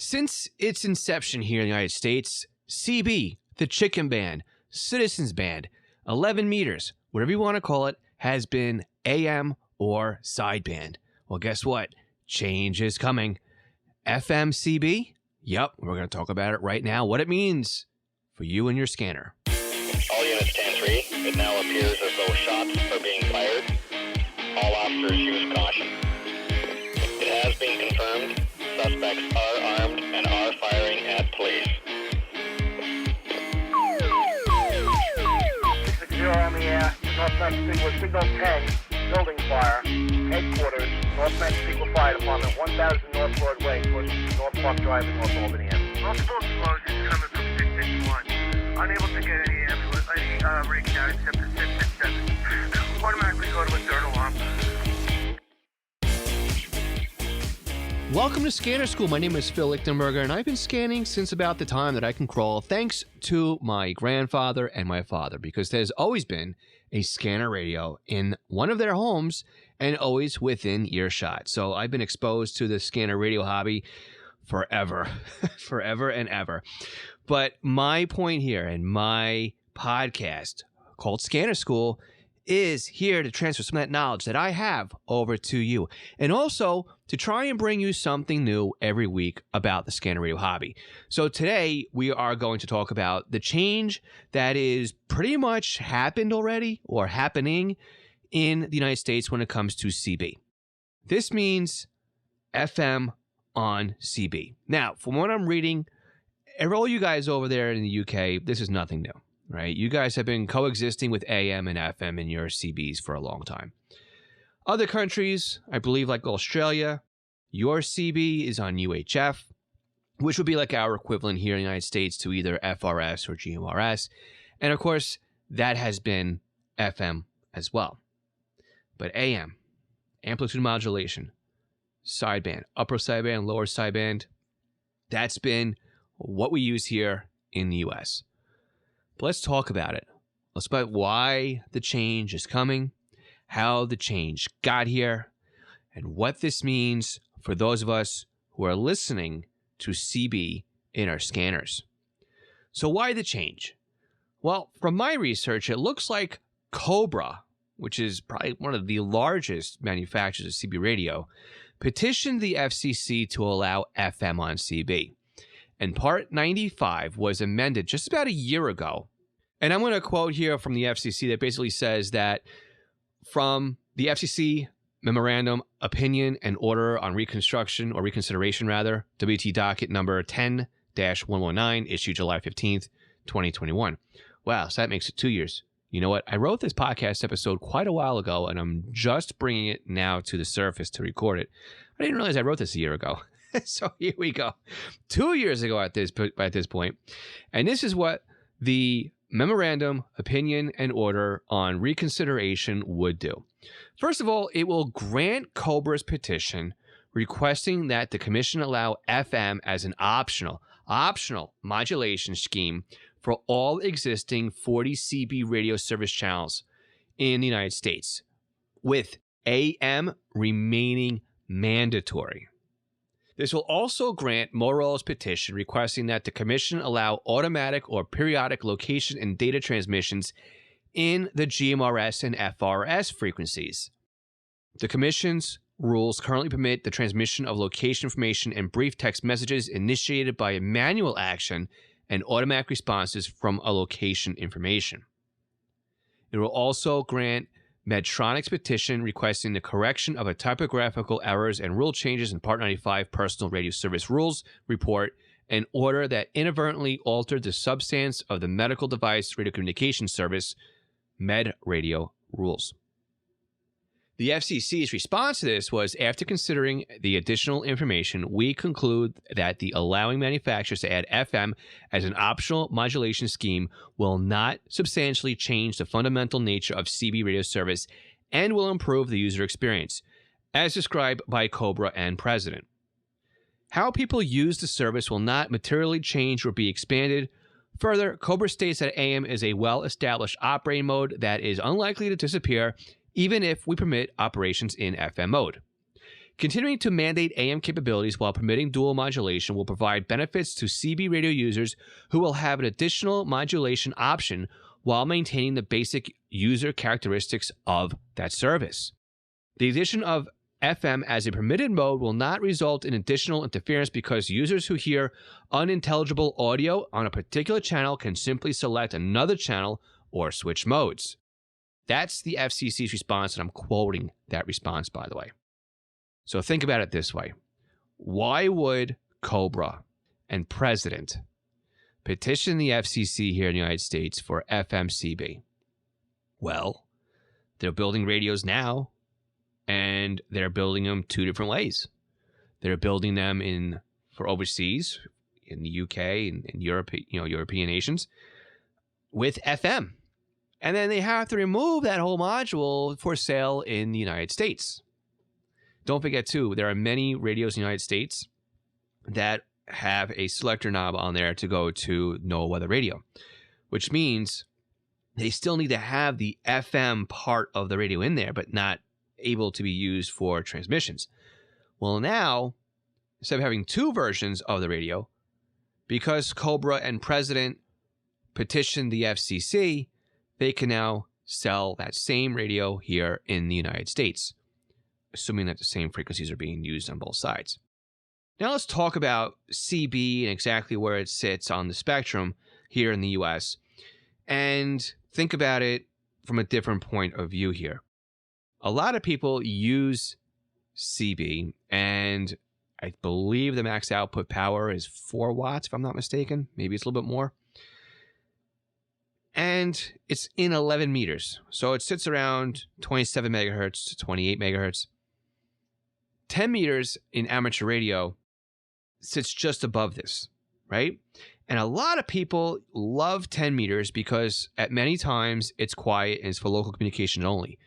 Since its inception here in the United States, CB, the Chicken Band, Citizens Band, 11 meters, whatever you want to call it, has been AM or sideband. Well, guess what? Change is coming. FM CB? Yep, we're going to talk about it right now, what it means for you and your scanner. All units 10-3, it now appears as though shots are being fired. All officers use caution. It has been confirmed, suspects are armed and are firing at police. 6-0 on the air, North Mexico, signal 10, building fire, headquarters, North Mexico Fire Department, 1000 North Broadway, towards North Park Drive in North Albany. Multiple explosions coming from 661. Unable to get any ambulance, any rig out except the 667. Automatically go to a third alarm. Welcome to Scanner School. My name is Phil Lichtenberger, and I've been scanning since about the time that I can crawl, thanks to my grandfather and my father, because there's always been a scanner radio in one of their homes and always within earshot. So I've been exposed to the scanner radio hobby forever, forever and ever. But my point here and my podcast called Scanner School is here to transfer some of that knowledge that I have over to you, and also to try and bring you something new every week about the scanner radio hobby. So today we are going to talk about the change that is pretty much happened already or happening in the United States when it comes to CB. This means FM on CB. Now, from what I'm reading, all you guys over there in the UK, this is nothing new. Right? You guys have been coexisting with AM and FM in your CBs for a long time. Other countries, I believe like Australia, your CB is on UHF, which would be like our equivalent here in the United States to either FRS or GMRS. And of course, that has been FM as well. But AM, amplitude modulation, sideband, upper sideband, lower sideband, that's been what we use here in the US. But let's talk about it. Let's talk about why the change is coming, how the change got here, and what this means for those of us who are listening to CB in our scanners. So why the change? Well, from my research, it looks like Cobra, which is probably one of the largest manufacturers of CB radio, petitioned the FCC to allow FM on CB. And Part 95 was amended just about a year ago. And I'm going to quote here from the FCC that basically says that from the FCC Memorandum, Opinion, and Order on Reconstruction, or Reconsideration rather, WT docket number 10-119, issued July 15th, 2021. Wow, so that makes it 2 years. You know what? I wrote this podcast episode quite a while ago, and I'm just bringing it now to the surface to record it. I didn't realize I wrote this a year ago. So here we go. 2 years ago at this point. And this is what the Memorandum, Opinion, and Order on Reconsideration would do. First of all, it will grant Cobra's petition requesting that the Commission allow FM as an optional modulation scheme for all existing 40 CB radio service channels in the United States, with AM remaining mandatory. This will also grant Motorola's petition requesting that the Commission allow automatic or periodic location and data transmissions in the GMRS and FRS frequencies. The Commission's rules currently permit the transmission of location information and brief text messages initiated by a manual action and automatic responses from a location information. It will also grant Medtronic's petition requesting the correction of a typographical errors and rule changes in Part 95 Personal Radio Service Rules report, an order that inadvertently altered the substance of the Medical Device Radio Communication Service Med Radio rules. The FCC's response to this was, after considering the additional information, we conclude that the allowing manufacturers to add FM as an optional modulation scheme will not substantially change the fundamental nature of CB radio service and will improve the user experience, as described by Cobra and President. How people use the service will not materially change or be expanded. Further, Cobra states that AM is a well-established operating mode that is unlikely to disappear even if we permit operations in FM mode. Continuing to mandate AM capabilities while permitting dual modulation will provide benefits to CB radio users who will have an additional modulation option while maintaining the basic user characteristics of that service. The addition of FM as a permitted mode will not result in additional interference because users who hear unintelligible audio on a particular channel can simply select another channel or switch modes. That's the FCC's response, and I'm quoting that response, by the way. So think about it this way. Why would Cobra and President petition the FCC here in the United States for FMCB? Well, they're building radios now, and they're building them two different ways. They're building them for overseas, in the UK and in Europe, European nations, with FM. And then they have to remove that whole module for sale in the United States. Don't forget, too, there are many radios in the United States that have a selector knob on there to go to no weather radio, which means they still need to have the FM part of the radio in there, but not able to be used for transmissions. Well, now, instead of having two versions of the radio, because Cobra and President petitioned the FCC, they can now sell that same radio here in the United States, assuming that the same frequencies are being used on both sides. Now let's talk about CB and exactly where it sits on the spectrum here in the US, and think about it from a different point of view here. A lot of people use CB, and I believe the max output power is 4 watts, if I'm not mistaken. Maybe it's a little bit more. And it's in 11 meters. So it sits around 27 megahertz to 28 megahertz. 10 meters in amateur radio sits just above this, right? And a lot of people love 10 meters because at many times it's quiet and it's for local communication only.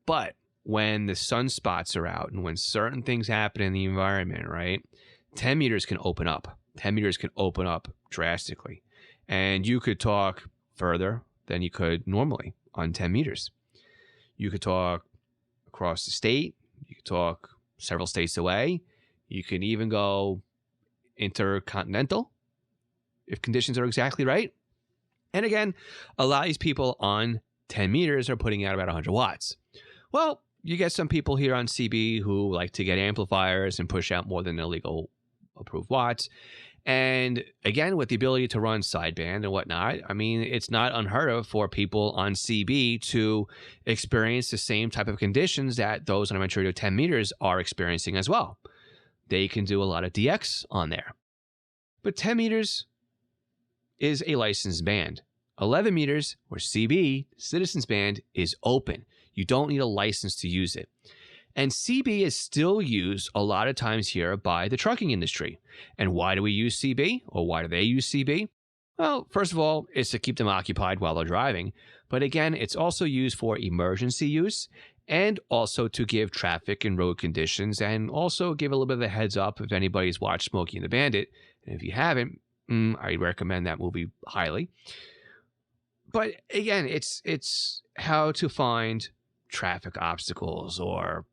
But when the sunspots are out and when certain things happen in the environment, right, 10 meters can open up. 10 meters can open up drastically. And you could talk further than you could normally on 10 meters. You could talk across the state. You could talk several states away. You can even go intercontinental if conditions are exactly right. And again, a lot of these people on 10 meters are putting out about 100 watts. Well, you get some people here on CB who like to get amplifiers and push out more than the legal approved watts. And again, with the ability to run sideband and whatnot, I mean, it's not unheard of for people on CB to experience the same type of conditions that those on amateur radio 10 meters are experiencing as well. They can do a lot of DX on there. But 10 meters is a licensed band. 11 meters, or CB, Citizens Band, is open. You don't need a license to use it. And CB is still used a lot of times here by the trucking industry. And why do we use CB? Or why do they use CB? Well, first of all, it's to keep them occupied while they're driving. But again, it's also used for emergency use and also to give traffic and road conditions and also give a little bit of a heads up if anybody's watched Smokey and the Bandit. And if you haven't, I recommend that movie highly. But again, it's how to find traffic obstacles or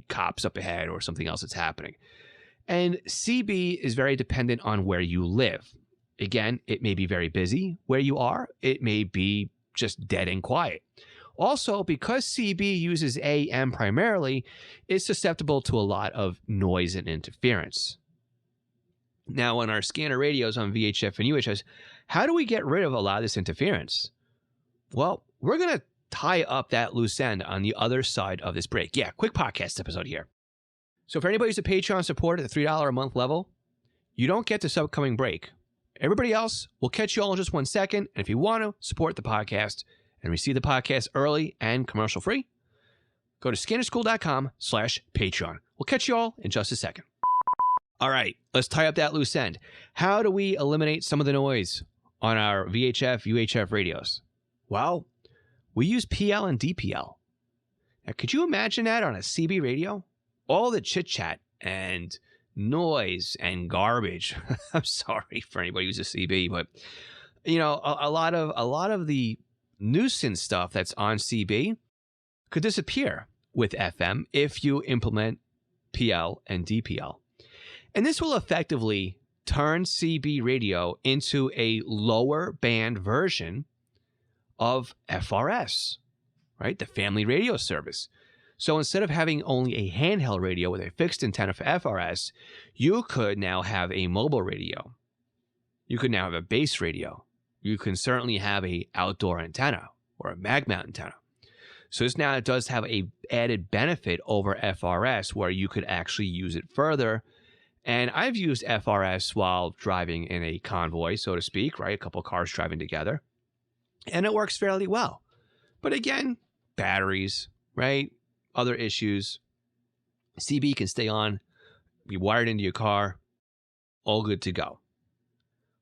cops up ahead or something else that's happening. And CB is very dependent on where you live. Again, it may be very busy where you are. It may be just dead and quiet. Also, because CB uses AM primarily, it's susceptible to a lot of noise and interference. Now, on our scanner radios on VHF and UHF, how do we get rid of a lot of this interference? Well, we're going to tie up that loose end on the other side of this break. Yeah, quick podcast episode here. So for anybody who's a Patreon supporter at the $3 a month level, you don't get this upcoming break. Everybody else will catch you all in just 1 second. And if you want to support the podcast and receive the podcast early and commercial free, go to scannerschool.com/Patreon. We'll catch you all in just a second. All right, let's tie up that loose end. How do we eliminate some of the noise on our VHF, UHF radios? Well, we use PL and DPL. Now, could you imagine that on a CB radio? All the chit-chat and noise and garbage. I'm sorry for anybody who's a CB, but you know, a lot of the nuisance stuff that's on CB could disappear with FM if you implement PL, and DPL. And this will effectively turn CB radio into a lower band version of FRS, right? The family radio service. So instead of having only a handheld radio with a fixed antenna for FRS, you could now have a mobile radio. You could now have a base radio. You can certainly have a outdoor antenna or a mag mount antenna. So this now does have a added benefit over FRS where you could actually use it further. And I've used FRS while driving in a convoy, so to speak, right? A couple cars driving together. And it works fairly well. But again, batteries, right? Other issues. CB can stay on, be wired into your car, all good to go.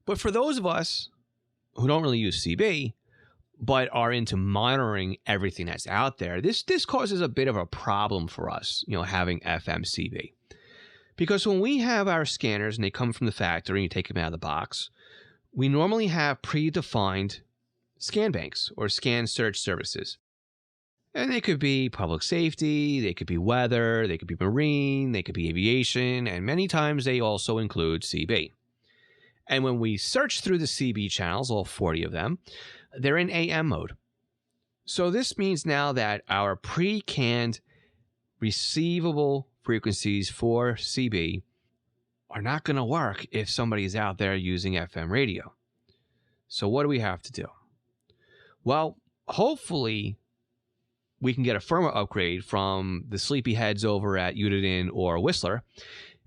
But for those of us who don't really use CB, but are into monitoring everything that's out there, this causes a bit of a problem for us, having FM CB. Because when we have our scanners and they come from the factory and you take them out of the box, we normally have predefined scan banks or scan search services. And they could be public safety, they could be weather, they could be marine, they could be aviation, and many times they also include CB. And when we search through the CB channels, all 40 of them, they're in AM mode. So this means now that our pre-canned receivable frequencies for CB are not going to work if somebody is out there using FM radio. So what do we have to do? Well, hopefully we can get a firmware upgrade from the sleepyheads over at Uniden or Whistler,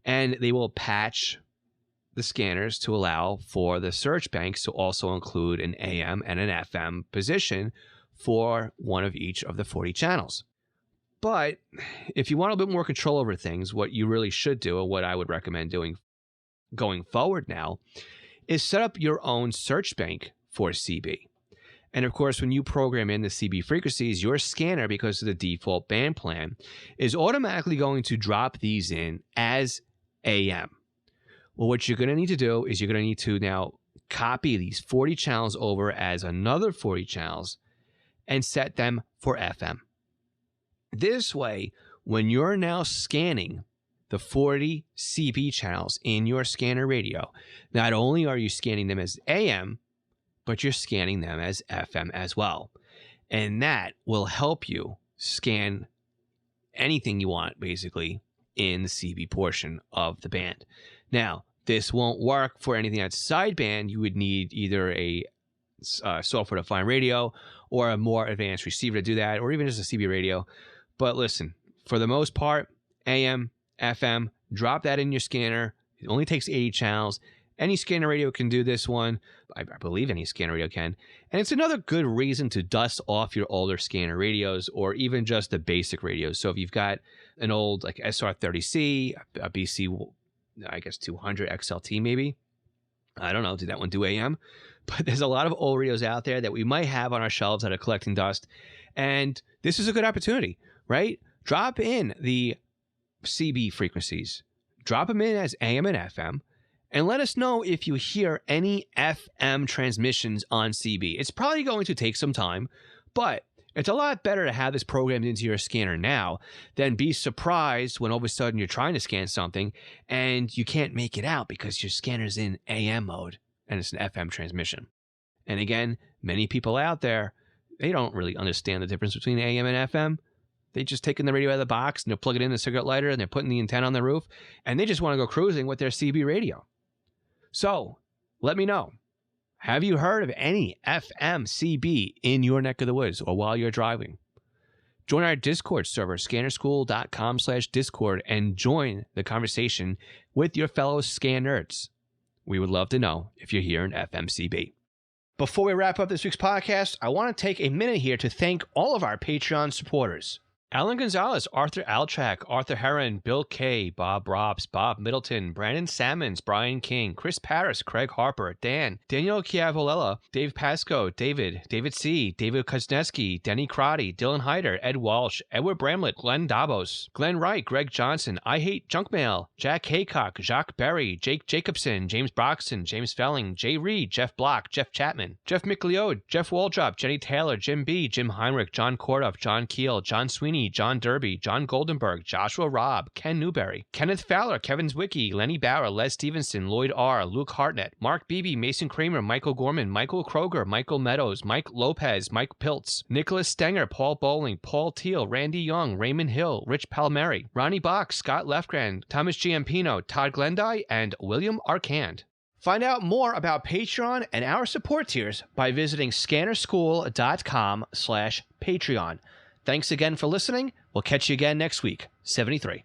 and they will patch the scanners to allow for the search banks to also include an AM and an FM position for one of each of the 40 channels. But if you want a bit more control over things, what you really should do, and what I would recommend doing going forward now, is set up your own search bank for CB. And of course, when you program in the CB frequencies, your scanner, because of the default band plan, is automatically going to drop these in as AM. Well, what you're going to need to do is you're going to need to now copy these 40 channels over as another 40 channels and set them for FM. This way, when you're now scanning the 40 CB channels in your scanner radio, not only are you scanning them as AM, but you're scanning them as FM as well. And that will help you scan anything you want, basically, in the CB portion of the band. Now, this won't work for anything that's sideband. You would need either a software-defined radio or a more advanced receiver to do that, or even just a CB radio. But listen, for the most part, AM, FM, drop that in your scanner. It only takes 80 channels. Any scanner radio can do this one. I believe any scanner radio can. And it's another good reason to dust off your older scanner radios or even just the basic radios. So if you've got an old like SR30C, a BC, I guess 200 XLT maybe. I don't know, did that one do AM? But there's a lot of old radios out there that we might have on our shelves that are collecting dust. And this is a good opportunity, right? Drop in the CB frequencies. Drop them in as AM and FM. And let us know if you hear any FM transmissions on CB. It's probably going to take some time, but it's a lot better to have this programmed into your scanner now than be surprised when all of a sudden you're trying to scan something and you can't make it out because your scanner's in AM mode and it's an FM transmission. And again, many people out there, they don't really understand the difference between AM and FM. They just taking the radio out of the box and they're plugging in the cigarette lighter and they're putting the antenna on the roof and they just want to go cruising with their CB radio. So let me know. Have you heard of any FM CB in your neck of the woods or while you're driving? Join our Discord server, scannerschool.com/Discord, and join the conversation with your fellow scan nerds. We would love to know if you're hearing FM CB. Before we wrap up this week's podcast, I want to take a minute here to thank all of our Patreon supporters. Alan Gonzalez, Arthur Altrak, Arthur Heron, Bill Kay, Bob Robs, Bob Middleton, Brandon Salmons, Brian King, Chris Paris, Craig Harper, Dan, Daniel Chiavolella, Dave Pasco, David C., David Kuzneski, Denny Crotty, Dylan Hyder, Ed Walsh, Edward Bramlett, Glenn Davos, Glenn Wright, Greg Johnson, I Hate Junk Mail, Jack Haycock, Jacques Berry, Jake Jacobson, James Broxton, James Felling, Jay Reed, Jeff Block, Jeff Chapman, Jeff McLeod, Jeff Waldrop, Jenny Taylor, Jim B., Jim Heinrich, John Kordoff, John Keel, John Sweeney, Sweeney, John Derby, John Goldenberg, Joshua Robb, Ken Newberry, Kenneth Fowler, Kevin Zwicky, Lenny Bauer, Les Stevenson, Lloyd R., Luke Hartnett, Mark Beebe, Mason Kramer, Michael Gorman, Michael Kroger, Michael Meadows, Mike Lopez, Mike Piltz, Nicholas Stenger, Paul Bowling, Paul Teal, Randy Young, Raymond Hill, Rich Palmieri, Ronnie Bach, Scott Lefgrand, Thomas Giampino, Todd Glendy, and William Arcand. Find out more about Patreon and our support tiers by visiting scannerschool.com/Patreon. Thanks again for listening. We'll catch you again next week. 73.